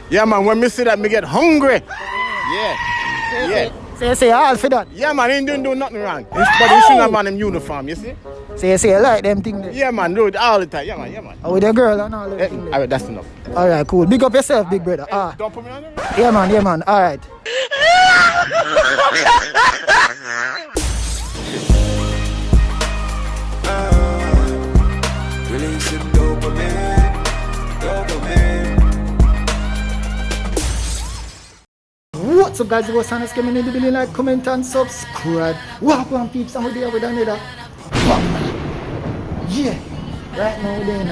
Yeah, man, when me see that, me get hungry. Yeah. Say all for that. Yeah, man, he didn't do nothing wrong. But he shouldn't have on him uniform, you see? Say you like them things there. Yeah, man, do it all the time. Yeah, man. With the girl and all that thing there. Alright, that's enough. Alright, cool. Big up yourself, big brother. Don't put me on there. Yeah, man. Alright. Releasing dopamine. What's up, guys? What's on? Coming in the building, like, comment, and subscribe. Welcome, peeps, and we're there with another. Yeah, right now we're there in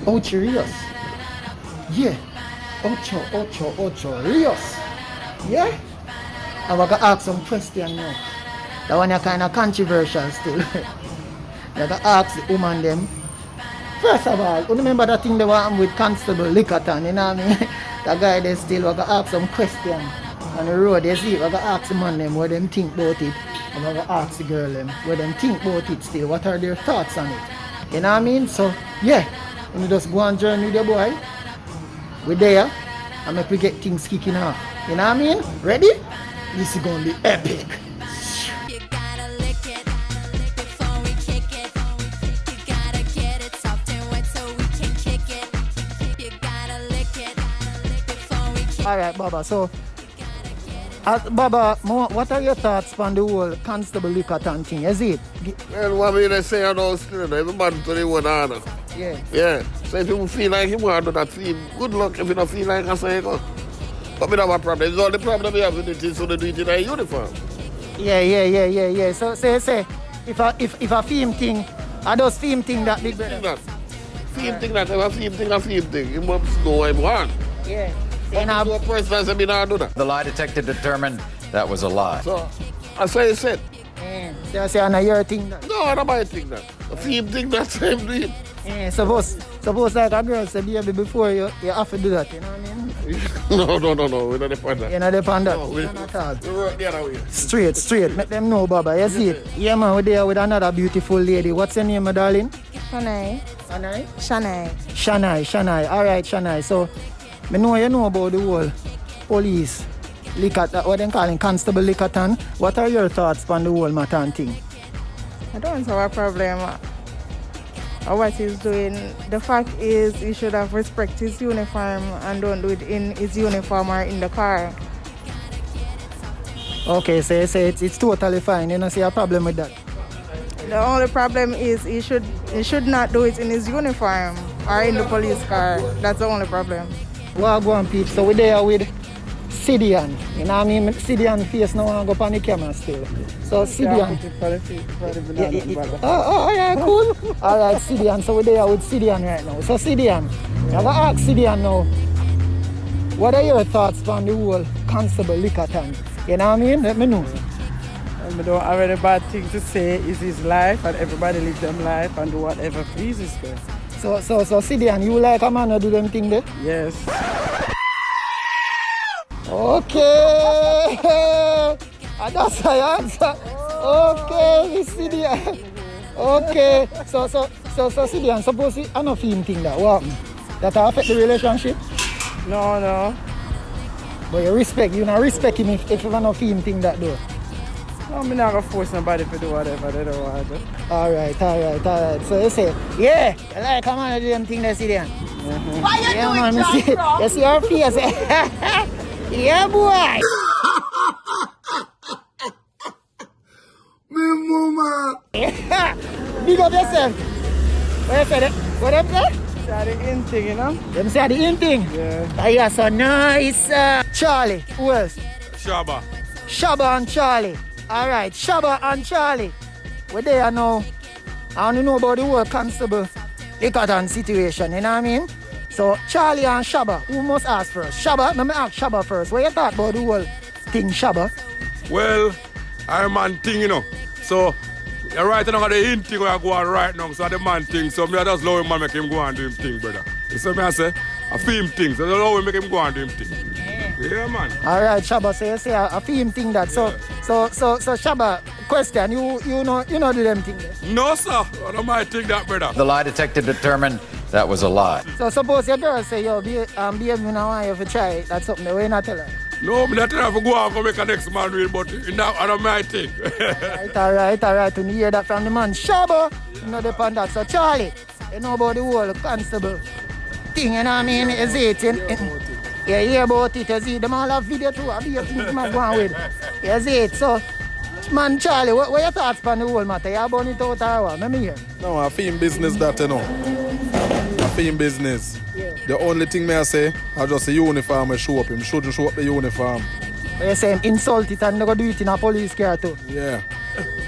ochi rios. Yeah, ocho rios. Yeah, and we're gonna ask some questions now. That one is kind of controversial still. We're gonna ask the woman them. First of all, you remember that thing they were with Constable Lickerton, you know what I mean? That guy they still, we're gonna ask some questions. On the road, you see, we're gonna ask the man them what them think about it. And we're gonna ask the girl them what them think about it still. What are their thoughts on it? You know what I mean? So, yeah, you just go on journey with your boy. We're there, and make we get things kicking off. You know what I mean? Ready? This is gonna be epic. You gotta lick it before we kick it. You gotta get it soft and wet so we can kick it. You gotta lick it before we kick it. Alright, Baba, so Baba, what are your thoughts on the whole Constable Lickerton thing? Is it? Well, what me they say I don't still every man to the one honor. Yeah. Yeah. So if you feel like you want to do that feel, good luck. If you don't feel like I say go. But we don't have a problem. It's all the problem we have with it is so they do it in a uniform. Yeah. So say if a film thing, I just film thing that big brother. Film thing that, if a film thing. You must know what you want. Yeah. But no person say me not do that. The lie detector determined that was a lie. So, that's why you said. So I say on your thing that. No, I don't buy a thing that. A film thing that same do it. Yeah, suppose like a girl say baby before you have to do that, you know what I mean? No, we're not depend that. You're not depend that. No, You're not at all. we work the other way. Straight. Make them know, Baba. You see it? Yeah, man, we're there with another beautiful lady. What's your name, my darling? Shanai. Shanai. Alright, Shanai. So, I know you know about the whole police, what they calling Constable Lickerton. What are your thoughts on the whole matter and thing? I don't have a problem what he's doing. The fact is he should have respect his uniform and don't do it in his uniform or in the car. Okay, so you say it's totally fine. You don't see a problem with that? The only problem is he should not do it in his uniform or in the police car. That's the only problem. Well, go on, peeps. So we're there with Sidian. You know what I mean? Sidian face now want to go on the camera still. So Sidian. Yeah, cool. Alright, Sidian. So we're there with Sidian right now. So Sidian, I'm going to ask Sidian now, what are your thoughts on the whole Constable Lickerton? You know what I mean? Let me know. I don't have any bad thing to say. It's his life and everybody live them life and do whatever pleases them. So Sidian, you like a man who do them thing there? Yes. Okay. That's the answer. Okay, Sidian. Okay. So Sidian, suppose I no film thing that what? That affect the relationship? No. But you not respect him if you no film thing that though. No, I'm not going to force nobody to do whatever they don't want to do. Alright. So you say, yeah, I like a man to do them thing there, Sidian. Why you Yeah, man, you see her face. Yeah, boy. Me mama. Big up yourself. What you say? What up there? It's the in thing, you know? Them say the in thing? Yeah. Oh, yeah, so nice. Charlie, who else? Shabba and Charlie. Alright, Shabba and Charlie. We're there now. I only know about the whole Constable Lickerton situation, you know what I mean? So, Charlie and Shabba, who must ask first? Shabba, let me ask Shabba first. What you thought about the whole thing, Shabba? Well, I'm man thing, you know. So, you're right now, the in thing where I go on right now, so the man thing. So, me I just allow him and make him go and do him thing, brother. So, me I say, I film thing, so I allow him make him go and do him thing. Yeah, man. Alright, Shabba, so you say a film thing that. So Shabba, question, you know do them thing there? No, sir. I don't mind think that, brother. The lie detector determined That was a lie. So suppose your girl say, yo, baby, I want you to try it. That's something that we not tell her. No, me not tell her to go out and make a next man real, but I don't mind thing. All right. When you hear that from the man, Shabo, you know the on that. So Charlie, you know about the whole constable thing, you know what I mean? Is it? Yeah, you hear about it, you see, them all have video too, I be a thing man going with. You see it, so, man Charlie, what your thoughts on the whole matter? You burn it out or what? Let me hear. No, I film business that, you know. I film business. Yeah. The only thing I say, I just a uniform I show up. Him shouldn't show up the uniform. But you say him insult it and they go do it in a police car too. Yeah.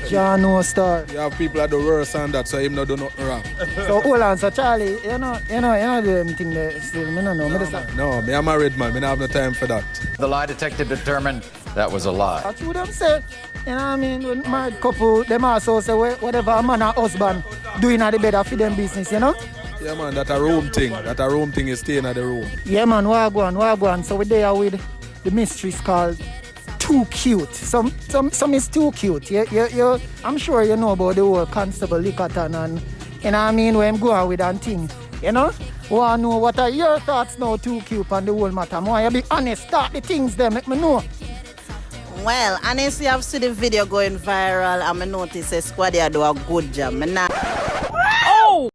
John no star. You have people that do worse than that, so him not do nothing wrong. So hold on, so Charlie, you know do anything there still, me no know. No, me a married man, me don't have no time for that. The lie detector determined that was a lie. That's what them say. You know what I mean? When married couple, them also say whatever a man or husband doing at the bed for them business, you know? Yeah man, that a room thing. That a room thing is staying at the room. Yeah man, wagwan. So we're there with the mysteries called Too Cute. Some is too cute. You, I'm sure you know about the whole Constable Lickerton and you know what I mean, where I'm going with and thing. You know? Want to know what are your thoughts now, Too Cute, on the whole matter. I want you be honest, start the things there, make me know. Well, honestly, I've seen the video going viral and I notice a squad here do a good job. Oh!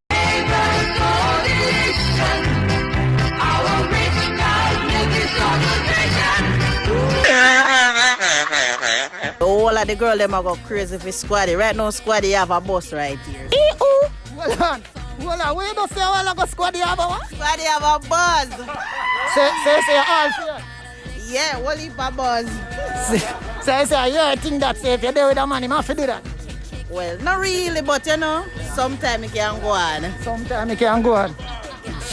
The whole of the girl them are go crazy for Squaddy. Right now, Squaddy have a bus right here. Hold on, where you say all of Squaddy have a what? Squaddy have a bus. Say all for Yeah, whole heap of bus. Say you think that say if you're there with a man, you have to do that? Well, not really, but you know, sometime you can go on.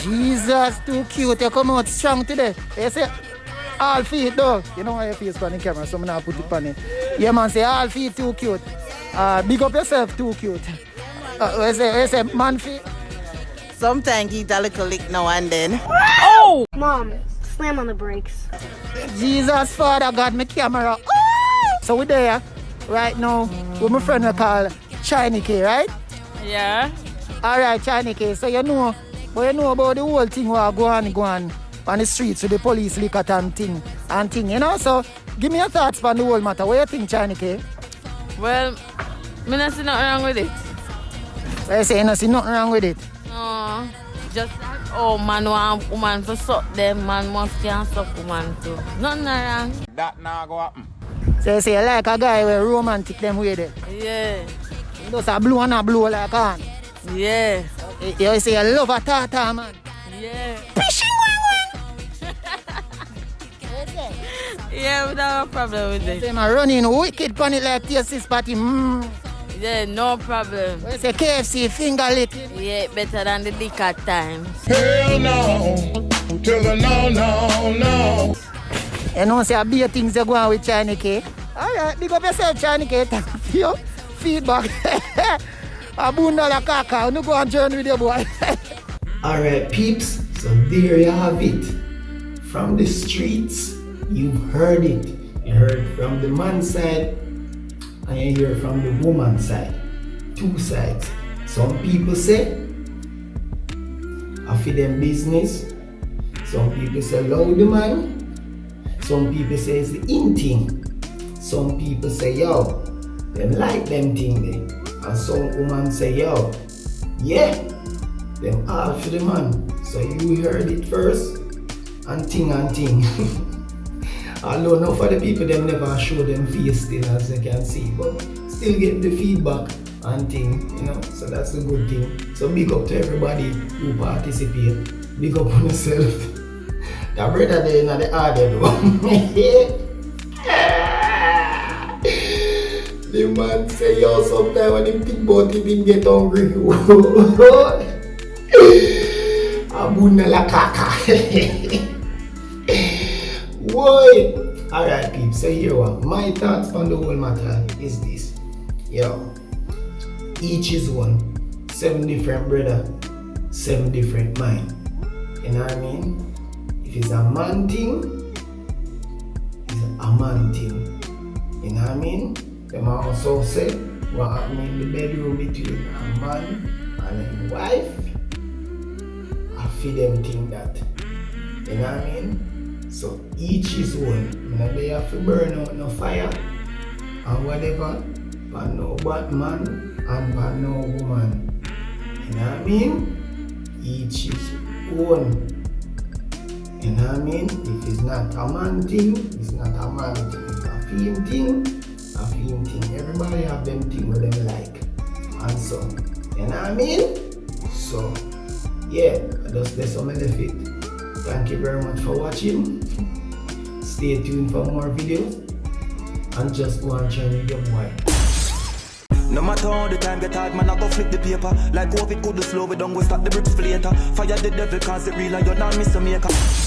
Jesus, Too Cute, you come out strong today. You say all feet though. You know why your face on the camera, so I'm not put it on it. Yeah man, say all feet Too Cute. Big up yourself, Too Cute. You say man feet. Sometimes get a little lick now and then. Oh! Mom, slam on the brakes. Jesus, Father God, my camera. Oh! So we're there right now with my friend we call Chiny K, right? Yeah. Alright, Chiny K. So you know about the whole thing where go on the streets with the police Lickerton thing, you know? So give me your thoughts on the whole matter. What do you think, Chiny K? Well, I don't see nothing wrong with it. I say you don't see nothing wrong with it. No. Just like, man want woman to suck them, man must can suck woman too. Nothing wrong. That now go happen. So you say you like a guy where romantic them way there? Yeah. You just a blow and a blow like on. Yeah. You say you love a tata man. Yeah. Pishing wang. Yeah, we don't have a problem with it. Say man running wicked on it like TS's party. Yeah, no problem. You say KFC finger licking. Yeah, better than the dick at times. Hell no. To the no. You know say a big things you go on with Chiny K. Alright, big up yourself Chiny K. Thank you for your feedback. A bunda la kaka, you go on journey with your boy. Alright peeps, so there you have it. From the streets, you've heard it. You heard from the man's side and you hear from the woman's side. Two sides. Some people say, I feel them business. Some people say loud the man. Some people say it's the in thing. Some people say yo, them like them thing there. And some woman say yo, yeah, them all for the man. So you heard it first and thing. Although now for the people them never show them face still as you can see, but still get the feedback and thing, you know, so that's a good thing. So big up to everybody who participate. Big up on yourself. That brother there in the audio though. The man say yo sometimes when him think about it him get hungry. Abuna la kaka. Boy! Alright peeps, so here what my thoughts on the whole matter is this. Yo, each is one. 7 different brother, 7 different mind. You know what I mean? If it's a man thing, it's a man thing. You know what I mean? Them also say what happened in the bedroom between a man and a wife feed them think that. You know what I mean? So each his own. You know, they have to burn out no fire and whatever, but no bad man and but no woman. You know what I mean? Each his own. You know what I mean? If it's not a man thing, it's not a man thing. It's a film thing, a film thing. Everybody have them thing what them like. And so, you know what I mean? So, yeah, that's some of it. Thank you very much for watching. Stay tuned for more videos. And just go and join with your boy. No matter how the time get hard, man, I go flip the paper. Like COVID could do slow, we don't go stop the bricks for later. Fire the devil cause it real and you're not Mr. Maker.